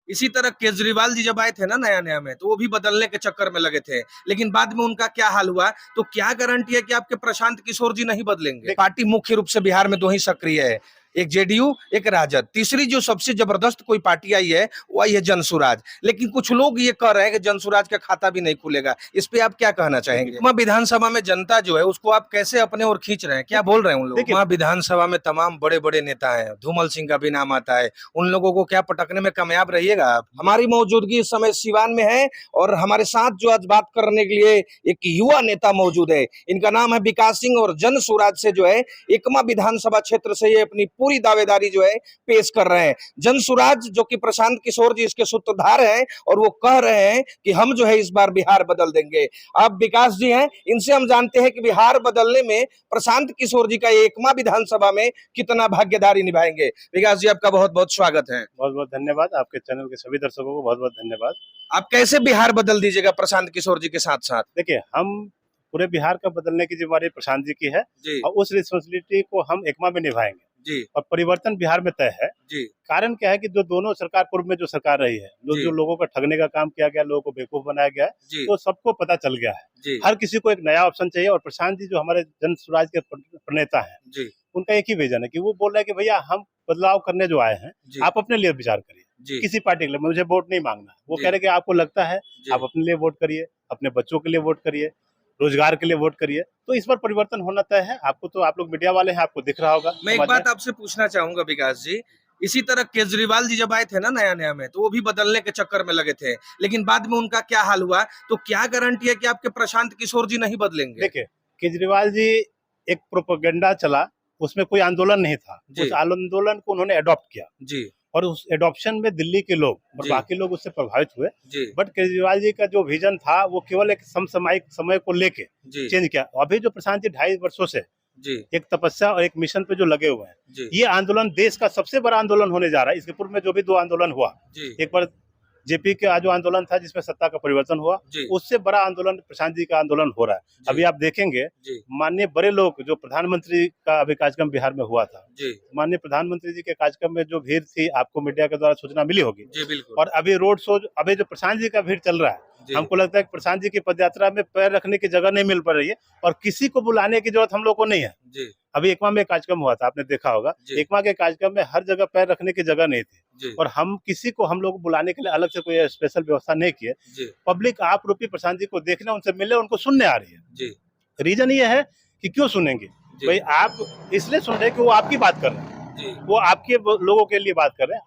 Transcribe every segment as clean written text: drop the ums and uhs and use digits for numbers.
इसी तरह केजरीवाल जी जब आए थे ना नया नया में, तो वो भी बदलने के चक्कर में लगे थे, लेकिन बाद में उनका क्या हाल हुआ। तो क्या गारंटी है कि आपके प्रशांत किशोर जी नहीं बदलेंगे। पार्टी मुख्य रूप से बिहार में दो ही सक्रिय है, एक जेडीयू एक राजद। तीसरी जो सबसे जबरदस्त कोई पार्टी आई है वो आई है जनसुराज। लेकिन कुछ लोग ये कह रहे हैं कि जनसुराज का खाता भी नहीं खुलेगा। इस पे आप क्या कहना चाहेंगे। वहाँ विधानसभा में जनता जो है उसको आप कैसे अपने ओर खींच रहे हैं, क्या बोल रहे हैं उन लोग। वहाँ विधानसभा में तमाम बड़े बड़े नेता है, धूमल सिंह का भी नाम आता है। उन लोगों को क्या पटकने में कामयाब रहिएगा आप। हमारी मौजूदगी इस समय सिवान में है और हमारे साथ जो आज बात करने के लिए एक युवा नेता मौजूद है। इनका नाम है विकास सिंह और जनसुराज से जो है एकमा विधानसभा क्षेत्र से ये अपनी पूरी दावेदारी जो है पेश कर रहे हैं। जनसुराज जो कि प्रशांत किशोर जी इसके सूत्रधार हैं और वो कह रहे हैं कि हम जो है इस बार बिहार बदल देंगे। अब विकास जी हैं, इनसे हम जानते हैं कि बिहार बदलने में प्रशांत किशोर जी का एकमा विधानसभा में कितना भागीदारी निभाएंगे। विकास जी आपका बहुत बहुत स्वागत है। बहुत बहुत धन्यवाद। आपके चैनल के सभी दर्शकों को बहुत बहुत धन्यवाद। आप कैसे बिहार बदल दीजिएगा प्रशांत किशोर जी के साथ साथ। देखिए, हम पूरे बिहार का बदलने की जिम्मेदारी प्रशांत जी की है जी और उस रिस्पॉन्सिबिलिटी को हम एकमा में निभाएंगे जी और परिवर्तन बिहार में तय है। जी कारण क्या है कि जो दोनों सरकार पूर्व में जो सरकार रही है, जी जो लोगों का ठगने का काम किया गया, लोगों को बेवकूफ बनाया गया है, जी तो सबको पता चल गया है। जी हर किसी को एक नया ऑप्शन चाहिए और प्रशांत जी जो हमारे जन स्वराज के प्रणेता हैं, जी उनका एक ही विजन है कि वो बोल रहे हैं कि भैया हम बदलाव करने जो आए हैं, जी आप अपने लिए विचार करिए, जी किसी पार्टी के लिए मुझे वोट नहीं मांगना। वो जी कह रहे हैं कि आपको लगता है जी आप अपने लिए वोट करिए, अपने बच्चों के लिए वोट करिए, रोजगार के लिए वोट करिए। तो इस बार परिवर्तन होना तय है। आपको तो, आप लोग मीडिया वाले हैं, आपको दिख रहा होगा। मैं एक बात आपसे पूछना चाहूंगा विकास जी। इसी तरह केजरीवाल जी जब आए थे ना नया नया में, तो वो भी बदलने के चक्कर में लगे थे, लेकिन बाद में उनका क्या हाल हुआ। तो क्या गारंटी है कि आपके प्रशांत किशोर जी नहीं बदलेंगे। देखिए, केजरीवाल जी एक प्रोपेगेंडा चला, उसमें कोई आंदोलन नहीं था। उस आंदोलन को उन्होंने अडॉप्ट किया जी और उस एडॉप्शन में दिल्ली के लोग और जी बाकी लोग उससे प्रभावित हुए। जी बट केजरीवाल जी का जो विजन था वो केवल एक समसामयिक समय को लेके जी चेंज किया। अभी जो प्रशांत जी 2.5 वर्षों से जी एक तपस्या और एक मिशन पे जो लगे हुए हैं, जी ये आंदोलन देश का सबसे बड़ा आंदोलन होने जा रहा है। इसके पूर्व में जो भी 2 आंदोलन हुआ, जी एक बार जेपी का जो आंदोलन था जिसमें सत्ता का परिवर्तन हुआ, जी उससे बड़ा आंदोलन प्रशांत जी का आंदोलन हो रहा है। जी अभी आप देखेंगे जी माननीय बड़े लोग, जो प्रधानमंत्री का अभी कार्यक्रम बिहार में हुआ था, जी माननीय प्रधानमंत्री जी के कार्यक्रम में जो भीड़ थी, आपको मीडिया के द्वारा सूचना मिली होगी। जी बिल्कुल। और अभी रोड शो, अभी जो प्रशांत जी का भीड़ चल रहा है, जी हमको लगता है कि प्रशांत जी की पदयात्रा में पैर रखने की जगह नहीं मिल पा रही है और किसी को बुलाने की जरूरत हम लोग को नहीं है। जी अभी एकमा में कार्यक्रम हुआ था, आपने देखा होगा। जी एकमा के कार्यक्रम में हर जगह पैर रखने की जगह नहीं थी जी और हम किसी को, हम लोग बुलाने के लिए अलग से कोई स्पेशल व्यवस्था नहीं किए। जी पब्लिक आप रूपी प्रशांत जी को देखने, उनसे मिलने, उनको सुनने आ रही है। जी रीजन ये है कि क्यों सुनेंगे जी भाई, आप इसलिए सुन रहे हैं कि वो आपकी बात कर रहे हैं, जी वो आपके लोगों के लिए बात कर रहे हैं,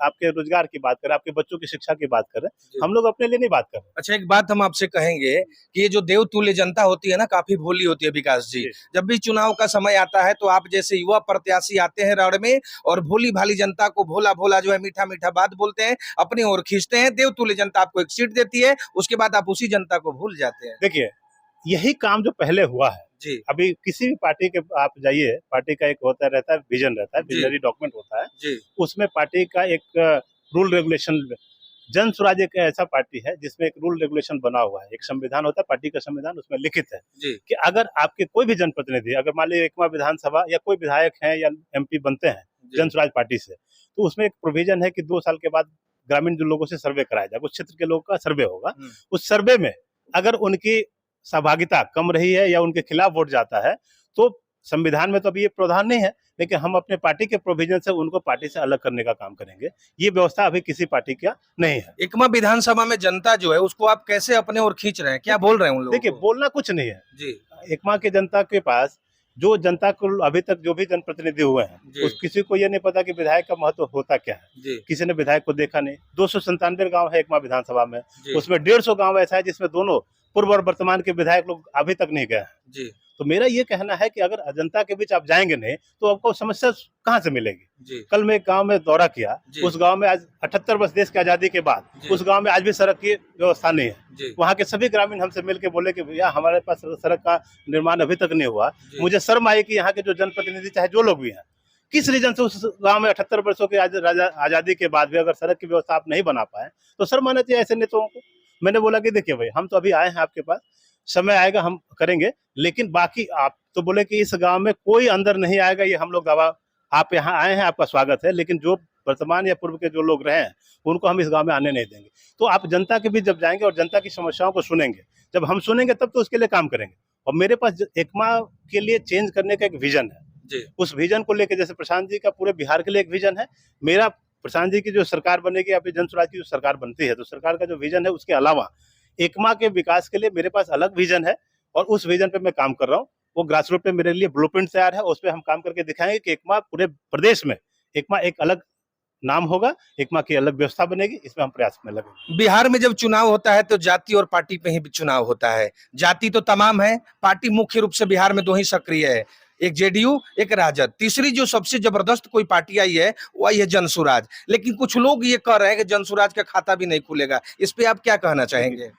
आपके रोजगार की बात कर रहे हैं, आपके बच्चों की शिक्षा की बात कर रहे हैं। जी। हम लोग अपने लिए नहीं बात कर रहे। अच्छा, एक बात हम आपसे कहेंगे कि ये जो देवतुल्य जनता होती है ना, काफी भोली होती है विकास जी। जी। जब भी चुनाव का समय आता है तो आप जैसे युवा प्रत्याशी आते हैं रण में और भोली भाली जनता को भोला भोला जो है मीठा मीठा बात बोलते हैं, अपनी ओर खींचते हैं। देवतुल्य जनता आपको एक सीट देती है, उसके बाद आप उसी जनता को भूल जाते हैं। देखिए, यही काम जो पहले हुआ है, जी अभी किसी भी पार्टी के आप जाइए, पार्टी का एक होता रहता है, विजन रहता है, जी। विजनरी डॉक्यूमेंट होता है, जी उसमें पार्टी का एक रूल रेगुलेशन। जन स्वराज एक ऐसा पार्टी है जिसमें एक रूल रेगुलेशन बना हुआ है, एक संविधान होता है, पार्टी का संविधान, उसमें लिखित है जी कि अगर आपके कोई भी जनप्रतिनिधि, अगर मान लीजिए एकमा विधानसभा या कोई विधायक है या एमपी बनते हैं जी जन स्वराज पार्टी से, तो उसमें एक प्रोविजन है कि 2 साल के बाद ग्रामीण जो लोगों से सर्वे कराया जाएगा, उस क्षेत्र के लोगों का सर्वे होगा। उस सर्वे में अगर उनकी सहभागिता कम रही है या उनके खिलाफ वोट जाता है, तो संविधान में तो अभी ये प्रावधान नहीं है, लेकिन हम अपने पार्टी के प्रोविजन से उनको पार्टी से अलग करने का काम करेंगे। ये व्यवस्था अभी किसी पार्टी का नहीं है। एकमा विधानसभा में जनता जो है उसको आप कैसे अपने ओर खींच रहे हैं, क्या बोल रहे हैं उन लोगों देखिए, को? बोलना कुछ नहीं है। जी एकमा के जनता के पास, जो जनता को अभी तक जो भी जनप्रतिनिधि हुए हैं, जी उस किसी को ये नहीं पता कि विधायक का महत्व होता क्या है। जी किसी ने विधायक को देखा नहीं। 297 गांव है एकमा विधानसभा में, जी उसमें 150 गांव ऐसा है जिसमें दोनों पूर्व और वर्तमान के विधायक लोग अभी तक नहीं गए हैं। जी तो मेरा ये कहना है कि अगर जनता के बीच आप जाएंगे नहीं तो आपको समस्या कहाँ से मिलेगी। जी कल मैं एक गांव में दौरा किया, जी। उस गांव में आज 78 वर्ष देश की आजादी के बाद जी। उस गांव में आज भी सड़क की व्यवस्था नहीं है। जी वहाँ के सभी ग्रामीण हमसे मिलके बोले कि भैया हमारे पास सड़क का निर्माण अभी तक नहीं हुआ। जी। मुझे शर्म आई कि यहाँ के जो जनप्रतिनिधि, चाहे जो लोग भी हैं, किस रीजन से उस गांव में 78 वर्षों की आजादी के बाद भी अगर सड़क की व्यवस्था आप नहीं बना पाए तो शर्म आना चाहिए ऐसे नेताओं को। मैंने बोला कि देखिए भाई, हम तो अभी आए हैं आपके पास, समय आएगा हम करेंगे, लेकिन बाकी आप बोले कि इस गांव में कोई अंदर नहीं आएगा, ये हम लोग दावा, आप यहाँ आए हैं, आपका स्वागत है, लेकिन जो वर्तमान या पूर्व के जो लोग रहे हैं उनको हम इस गांव में आने नहीं देंगे। तो आप जनता के बीच जब जाएंगे और जनता की समस्याओं को सुनेंगे, जब हम सुनेंगे तब तो उसके लिए काम करेंगे। और मेरे पास एकमा के लिए चेंज करने का एक विजन है जी। उस विजन को लेकर, जैसे प्रशांत जी का पूरे बिहार के लिए एक विजन है, मेरा प्रशांत जी की जो सरकार बनेगी या फिर जन स्वराज की जो सरकार बनती है तो सरकार का जो विजन है उसके अलावा एकमा के विकास के लिए मेरे पास अलग विजन है और उस विजन पे मैं काम कर रहा हूँ। वो ग्रास रूट पे मेरे लिए ब्लूप्रिंट तैयार है, उस पर हम काम करके दिखाएंगे कि एकमा पूरे प्रदेश में एकमा एक अलग नाम होगा, एकमा की अलग व्यवस्था बनेगी, इसमें हम प्रयास में लगे। बिहार में जब चुनाव होता है तो जाति और पार्टी पे ही चुनाव होता है। जाति तो तमाम है, पार्टी मुख्य रूप से बिहार में दो ही सक्रिय है, एक जेडीयू एक राजद। तीसरी जो सबसे जबरदस्त कोई पार्टी आई है वो आई है जनसुराज। लेकिन कुछ लोग ये कह रहे हैं कि जनसुराज का खाता भी नहीं खुलेगा, इस पे आप क्या कहना चाहेंगे?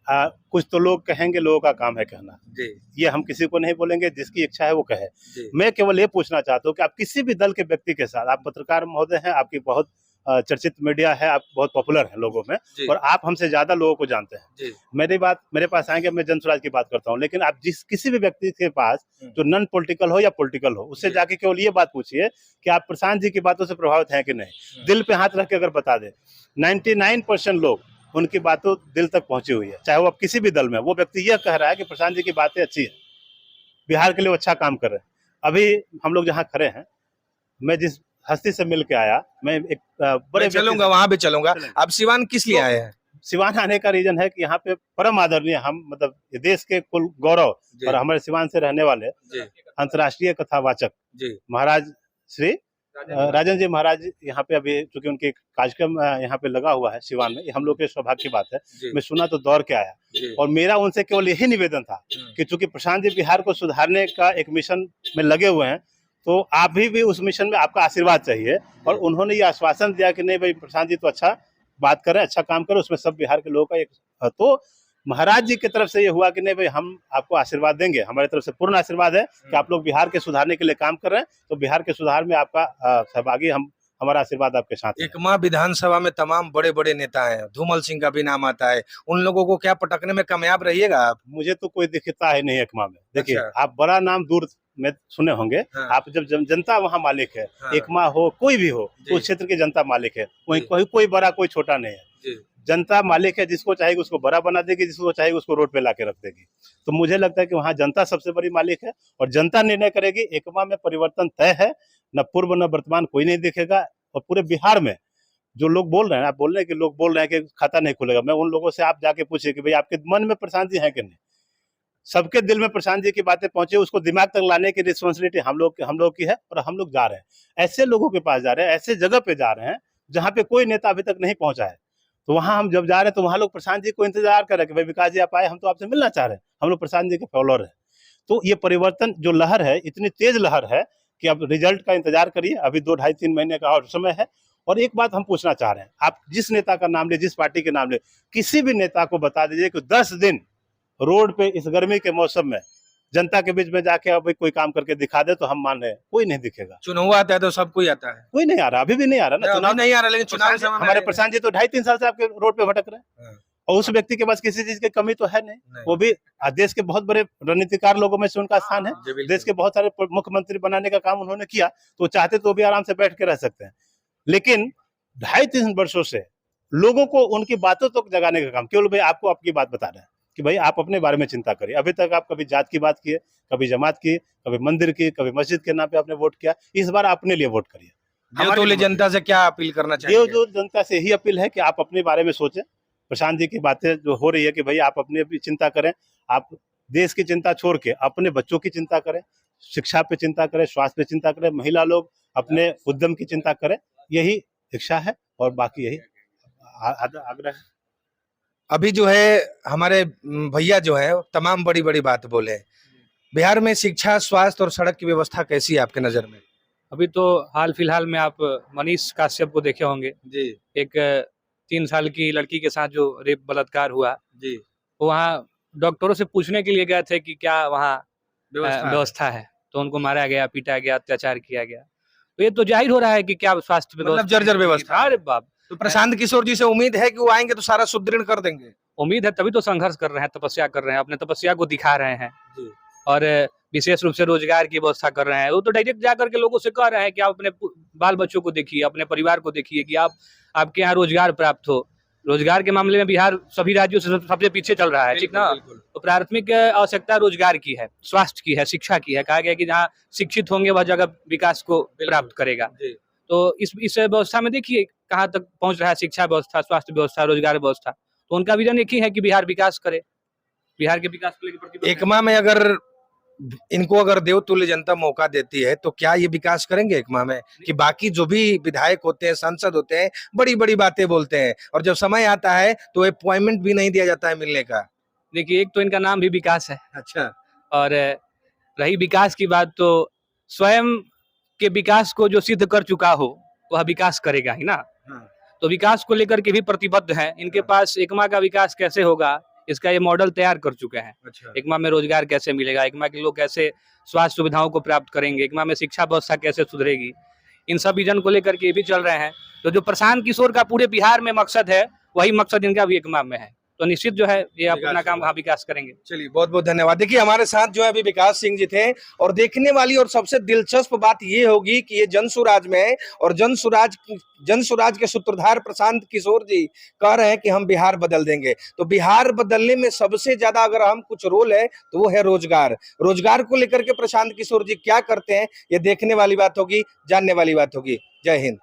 कुछ तो लोग कहेंगे, लोगों का काम है कहना जी। ये हम किसी को नहीं बोलेंगे, जिसकी इच्छा है वो कहे। जी। मैं केवल ये पूछना चाहता हूँ कि आप किसी भी दल के व्यक्ति के साथ, आप पत्रकार महोदय हैं, आपकी बहुत चर्चित मीडिया है, आप बहुत पॉपुलर हैं लोगों में और आप हमसे ज्यादा लोगों को जानते हैं। जी। मेरे पास आएंगे, मैं जनसुराज की बात करता हूँ, लेकिन आप किसी भी व्यक्ति के पास जो नॉन पॉलिटिकल हो या पॉलिटिकल हो, उससे जाके केवल ये बात पूछिए कि आप प्रशांत जी की बातों से प्रभावित हैं कि नहीं। दिल पे हाथ रख के अगर बता दे, 99% लोग उनकी बातों दिल तक पहुंची हुई है, चाहे वो अब किसी भी दल में। वो व्यक्ति यह कह रहा है कि प्रशांत जी की बातें अच्छी है, बिहार के लिए अच्छा काम कर रहे हैं। अभी हम लोग जहाँ खड़े हैं, मैं जिस हस्ती से मिल के आया, मैं एक बड़े चलूंगा, वहां भी चलूंगा। आप सिवान किस लिए आए हैं? सिवान आने का रीजन है कि यहाँ पे परम आदरणीय, हम मतलब देश के कुल गौरव और हमारे सिवान से रहने वाले अंतर्राष्ट्रीय कथावाचक महाराज श्री राजन जी महाराज यहाँ पे अभी, चूंकि उनके कार्यक्रम यहाँ पे लगा हुआ है सिवान में, हम लोग के सौभाग्य की बात है। मैं सुना तो दौड़ के आया और मेरा उनसे केवल यही निवेदन था कि चूंकि प्रशांत जी बिहार को सुधारने का एक मिशन में लगे हुए हैं, तो आप भी उस मिशन में आपका आशीर्वाद चाहिए। और उन्होंने ये आश्वासन दिया कि नहीं भाई, प्रशांत जी तो अच्छा बात कर रहे हैं, अच्छा काम करें, उसमें सब बिहार के लोगों का एक। तो महाराज जी की तरफ से ये हुआ कि नहीं भाई, हम आपको आशीर्वाद देंगे, हमारी तरफ से पूर्ण आशीर्वाद है कि आप लोग बिहार के सुधारने के लिए काम कर रहे हैं, तो बिहार के सुधार में आपका सहभागी, हमारा आशीर्वाद आपके साथ है। एकमा विधानसभा में तमाम बड़े बड़े नेता हैं, धूमल सिंह का भी नाम आता है, उन लोगों को क्या पटकने में कामयाब रहिएगा आप? मुझे तो कोई दिखता है नहीं एकमा में। देखिए, अच्छा। आप बड़ा नाम दूर में सुने होंगे। हाँ। आप जब जनता वहाँ मालिक है, हाँ। एकमा हो कोई भी हो, तो उस क्षेत्र की जनता मालिक है, वही कोई बड़ा कोई छोटा नहीं है। जनता मालिक है, जिसको चाहेगी उसको बड़ा बना देगी, जिसको चाहेगी उसको रोड पे लाके रख देगी। तो मुझे लगता है कि वहाँ जनता सबसे बड़ी मालिक है और जनता निर्णय करेगी। एकमा में परिवर्तन तय है, न पूर्व न वर्तमान कोई नहीं दिखेगा। और पूरे बिहार में जो लोग बोल रहे हैं, आप बोल रहे हैं कि लोग बोल रहे हैं कि खाता नहीं खुलेगा, मैं उन लोगों से आप जाके पूछिए कि भाई आपके मन में प्रशांत जी है कि नहीं। सबके दिल में प्रशांत जी की बातें पहुंचे, उसको दिमाग तक लाने की रिस्पॉन्सिबिलिटी हम लोग की है और हम लोग जा रहे हैं। ऐसे लोगों के पास जा रहे हैं, ऐसे जगह पे जा रहे हैं जहाँ पे कोई नेता अभी तक नहीं पहुंचा है। तो वहां हम जब जा रहे हैं तो वहां लोग प्रशांत जी को इंतजार कर रहे हैं कि भाई विकास जी आप आए, हम तो आपसे मिलना चाह रहे हैं, हम लोग प्रशांत जी के फॉलोअर है। तो ये परिवर्तन जो लहर है, इतनी तेज लहर है कि अब रिजल्ट का इंतजार करिए। अभी 2 ढाई 3 महीने का और समय है। और एक बात हम पूछना चाह रहे हैं, आप जिस नेता का नाम ले, जिस पार्टी के नाम ले, किसी भी नेता को बता दीजिए कि 10 दिन रोड पे इस गर्मी के मौसम में जनता के बीच में जाके अब कोई काम करके दिखा दे तो हम मान रहे हैं, कोई नहीं दिखेगा। चुनाव आता है तो सब कोई आता है, कोई नहीं आ रहा, अभी भी नहीं आ रहा ना चुनाव, नहीं आ रहा, लेकिन चुनाव हमारे प्रशांत जी तो 2.5-3 साल से आपके रोड पे भटक रहे हैं और उस व्यक्ति के पास किसी चीज की कमी तो है नहीं। वो भी देश के बहुत बड़े रणनीतिकार लोगों में से उनका स्थान है। देश के बहुत सारे मुख्यमंत्री बनाने का काम उन्होंने किया, तो चाहते तो भी आराम से बैठ के रह सकते हैं। लेकिन 2.5-3 वर्षों से लोगों को उनकी बातों तक जगाने का काम, केवल भाई आपको आपकी बात बता रहे हैं कि भाई आप अपने बारे में चिंता करिए। अभी तक आप कभी जात की बात किए, कभी जमात की, कभी मंदिर की, कभी मस्जिद के नाम पे आपने वोट किया। इस बार अपने लिए वोट करिए। हमारे जनता से क्या अपील करना चाहिए? जो जनता से यही अपील है कि आप अपने बारे में सोचें। प्रशांत जी की बातें जो हो रही है कि भाई आप अपने भी चिंता करें, आप देश की चिंता छोड़ के अपने बच्चों की चिंता करें, शिक्षा पे चिंता करें, स्वास्थ्य पे चिंता करें, महिला लोग अपने उद्यम की चिंता करें। यही इच्छा है और बाकी यही आग्रह है। अभी जो है हमारे भैया जो है तमाम बड़ी बड़ी बात बोले। बिहार में शिक्षा, स्वास्थ्य और सड़क की व्यवस्था कैसी है आपके नजर में? अभी तो हाल फिलहाल में आप मनीष काश्यप को देखे होंगे जी। एक 3 साल की लड़की के साथ जो रेप बलात्कार हुआ जी। वहाँ डॉक्टरों से पूछने के लिए गए थे कि क्या वहाँ व्यवस्था है, तो उनको मारा गया, पीटा गया, अत्याचार किया गया। तो ये तो जाहिर हो रहा है कि क्या स्वास्थ्य मतलब जर्जर व्यवस्था। अरे बाप, तो प्रशांत किशोर जी से उम्मीद है कि वो आएंगे तो सारा सुदृढ़ कर देंगे? उम्मीद है, तभी तो संघर्ष कर रहे हैं, तपस्या कर रहे हैं, अपने तपस्या को दिखा रहे हैं। जी। और विशेष रूप से रोजगार की व्यवस्था कर रहे हैं। वो तो डायरेक्ट जाकर के लोगों से कह रहे हैं कि आप अपने बाल बच्चों को देखिए, अपने परिवार को देखिए कि आपके यहाँ रोजगार प्राप्त हो। रोजगार के मामले में बिहार सभी राज्यों से सबसे पीछे चल रहा है, ठीक ना। तो प्राथमिक आवश्यकता रोजगार की है, स्वास्थ्य की है, शिक्षा की है। कहा गया कि जहाँ शिक्षित होंगे वह जगह विकास को प्राप्त करेगा। तो इस व्यवस्था में देखिए कहाँ तक पहुंच रहा है शिक्षा व्यवस्था, स्वास्थ्य व्यवस्था, रोजगार व्यवस्था। तो उनका विजन एक ही है कि बिहार विकास करे, बिहार के विकास को लेकर प्रतिबद्ध है। एकमा में अगर इनको अगर देवतुल्य जनता मौका देती है तो क्या ये विकास करेंगे एकमा में? कि बाकी जो भी विधायक होते हैं, सांसद होते हैं, बड़ी बड़ी बातें बोलते हैं और जब समय आता है तो अपॉइंटमेंट भी नहीं दिया जाता है मिलने का। देखिए एक तो इनका नाम भी विकास है, अच्छा, और रही विकास की बात तो स्वयं के विकास को जो सिद्ध कर चुका हो वह विकास करेगा ही ना। हाँ। तो विकास को लेकर के भी प्रतिबद्ध है। इनके पास एकमा का विकास कैसे होगा इसका ये मॉडल तैयार कर चुके हैं। अच्छा, एकमा में रोजगार कैसे मिलेगा, एकमा के लोग कैसे स्वास्थ्य सुविधाओं को प्राप्त करेंगे, एकमा में शिक्षा व्यवस्था कैसे सुधरेगी, इन सब विजन को लेकर के ये भी चल रहे हैं। तो जो प्रशांत किशोर का पूरे बिहार में मकसद है वही मकसद इनका भी एकमा में है। तो निश्चित जो है ये अपना काम वहाँ विकास करेंगे। चलिए बहुत बहुत धन्यवाद। देखिए हमारे साथ जो है अभी विकास सिंह जी थे और देखने वाली और सबसे दिलचस्प बात ये होगी कि ये जनसुराज में है और जनसुराज के सूत्रधार प्रशांत किशोर जी कह रहे हैं कि हम बिहार बदल देंगे। तो बिहार बदलने में सबसे ज्यादा अगर हम कुछ रोल है तो वो है रोजगार। रोजगार को लेकर के प्रशांत किशोर जी क्या करते हैं ये देखने वाली बात होगी, जानने वाली बात होगी। जय हिंद।